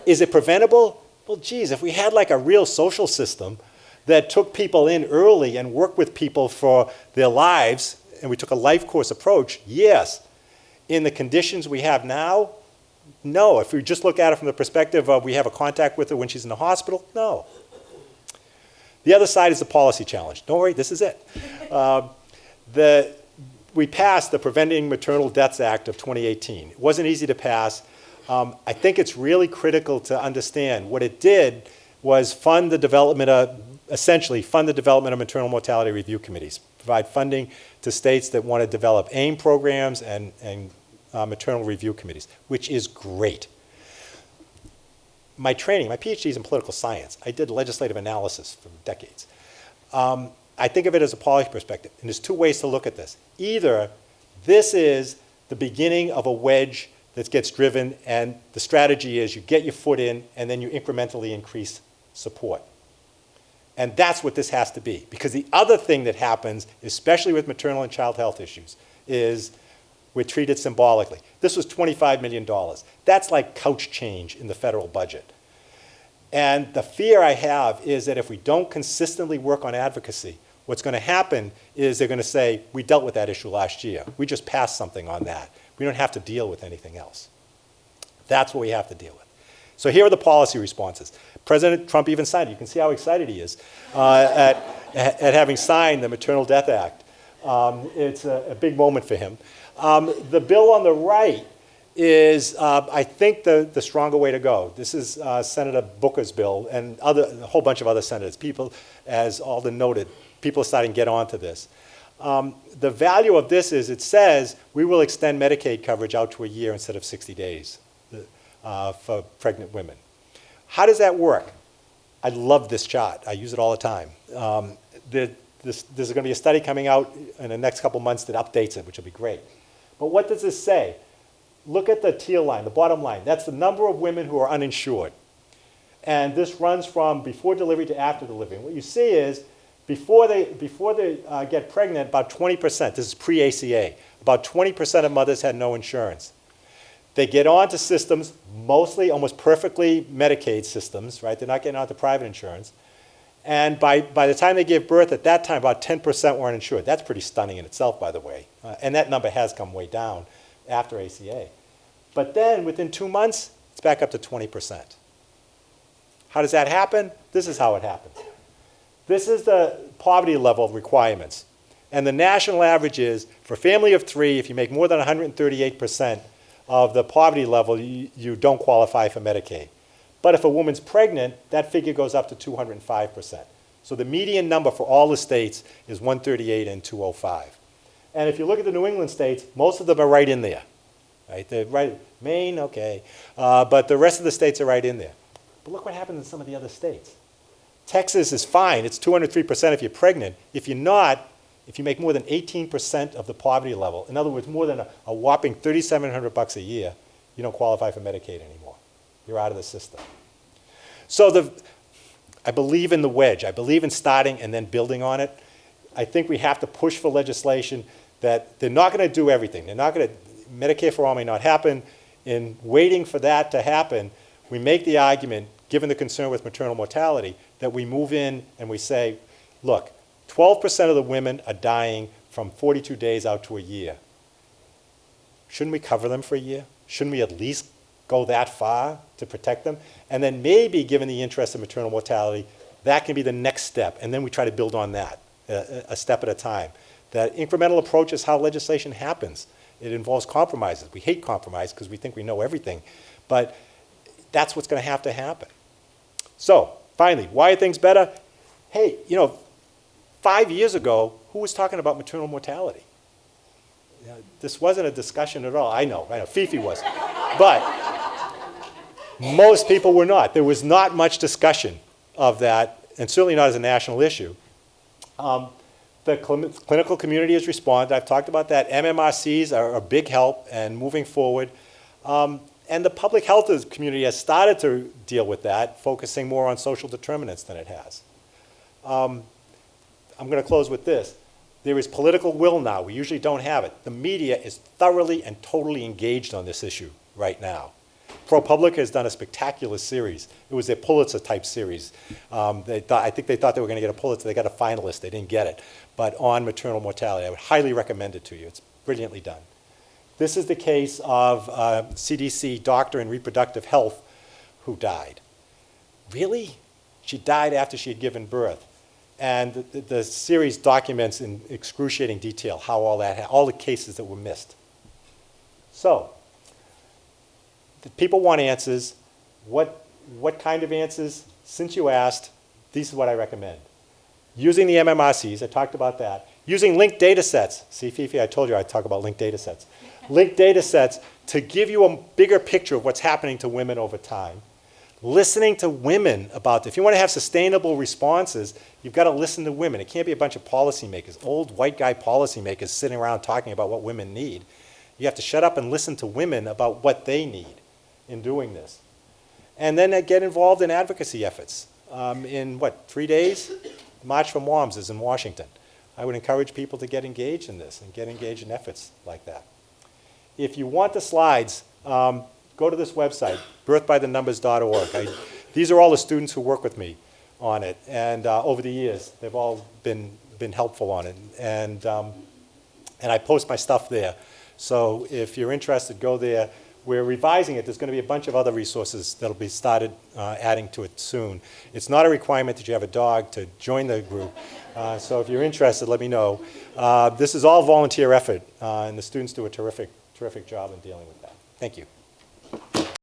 is it preventable? Well, geez, if we had like a real social system that took people in early and worked with people for their lives, and we took a life course approach, yes. In the conditions we have now, no. If we just look at it from the perspective of we have a contact with her when she's in the hospital, no. The other side is the policy challenge. Don't worry, this is it. We passed the Preventing Maternal Deaths Act of 2018. It wasn't easy to pass. I think it's really critical to understand what it did was essentially fund the development of maternal mortality review committees, provide funding to states that want to develop AIM programs and maternal review committees, which is great. My training, my PhD is in political science. I did legislative analysis for decades. I think of it as a policy perspective, and there's two ways to look at this. Either this is the beginning of a wedge that gets driven, and the strategy is you get your foot in, and then you incrementally increase support. And that's what this has to be. Because the other thing that happens, especially with maternal and child health issues, is we're treated symbolically. This was $25 million. That's like couch change in the federal budget. And the fear I have is that if we don't consistently work on advocacy, what's going to happen is they're going to say, we dealt with that issue last year. We just passed something on that. We don't have to deal with anything else. That's what we have to deal with. So here are the policy responses. President Trump even signed it. You can see how excited he is at having signed the Maternal Death Act. It's a big moment for him. The bill on the right is, I think, the stronger way to go. This is Senator Booker's bill and a whole bunch of other senators. People, as Alden noted, people are starting to get onto this. The value of this is it says we will extend Medicaid coverage out to a year instead of 60 days for pregnant women. How does that work? I love this chart. I use it all the time. There's going to be a study coming out in the next couple months that updates it, which will be great. But what does this say? Look at the teal line, the bottom line. That's the number of women who are uninsured. And this runs from before delivery to after delivery. And what you see is before they get pregnant, about 20%, this is pre-ACA, about 20% of mothers had no insurance. They get onto systems, mostly, almost perfectly Medicaid systems, right? They're not getting onto private insurance. And by the time they give birth, at that time, about 10% were uninsured. That's pretty stunning in itself, by the way. And that number has come way down after ACA. But then, within 2 months, it's back up to 20%. How does that happen? This is how it happens. This is the poverty level requirements. And the national average is, for a family of 3, if you make more than 138% of the poverty level, you don't qualify for Medicaid. But if a woman's pregnant, that figure goes up to 205%. So the median number for all the states is 138 and 205. And if you look at the New England states, most of them are right in there. Right? They're right, Maine, okay. But the rest of the states are right in there. But look what happens in some of the other states. Texas is fine. It's 203% if you're pregnant. If you're not, if you make more than 18% of the poverty level, in other words, more than a whopping $3,700 a year, you don't qualify for Medicaid anymore. You're out of the system. So I believe in the wedge. I believe in starting and then building on it. I think we have to push for legislation that they're not going to do everything. They're not going to, Medicare for all may not happen. In waiting for that to happen, we make the argument, given the concern with maternal mortality, that we move in and we say, look, 12% of the women are dying from 42 days out to a year. Shouldn't we cover them for a year? Shouldn't we at least go that far to protect them? And then maybe, given the interest of maternal mortality, that can be the next step. And then we try to build on that, a step at a time. That incremental approach is how legislation happens. It involves compromises. We hate compromise because we think we know everything. But that's what's going to happen. So, finally, why are things better? Hey, 5 years ago, who was talking about maternal mortality? This wasn't a discussion at all. I know, Fifi was. But most people were not. There was not much discussion of that, and certainly not as a national issue. The clinical community has responded. I've talked about that. MMRCs are a big help and moving forward. And the public health community has started to deal with that, focusing more on social determinants than it has. I'm going to close with this. There is political will now. We usually don't have it. The media is thoroughly and totally engaged on this issue right now. ProPublica has done a spectacular series. It was their Pulitzer-type series. I think they thought they were going to get a Pulitzer. They got a finalist. They didn't get it. But on maternal mortality, I would highly recommend it to you. It's brilliantly done. This is the case of a CDC doctor in reproductive health who died. Really? She died after she had given birth. And the series documents in excruciating detail how all the cases that were missed. So, the people want answers. What kind of answers? Since you asked, this is what I recommend. Using the MMRCs, I talked about that. Using linked data sets. See, Fifi, I told you I'd talk about linked data sets. Linked data sets to give you a bigger picture of what's happening to women over time. listening to women about, if you want to have sustainable responses, you've got to listen to women. It can't be a bunch of policymakers, old white guy policymakers sitting around talking about what women need. You have to shut up and listen to women about what they need in doing this. And then get involved in advocacy efforts. In 3 days? March for Moms is in Washington. I would encourage people to get engaged in this and get engaged in efforts like that. If you want the slides, go to this website, birthbythenumbers.org. These are all the students who work with me on it, and over the years, they've all been helpful on it. And I post my stuff there. So if you're interested, go there. We're revising it. There's going to be a bunch of other resources that'll be started adding to it soon. It's not a requirement that you have a dog to join the group. So if you're interested, let me know. This is all volunteer effort, and the students do a terrific job in dealing with that. Thank you.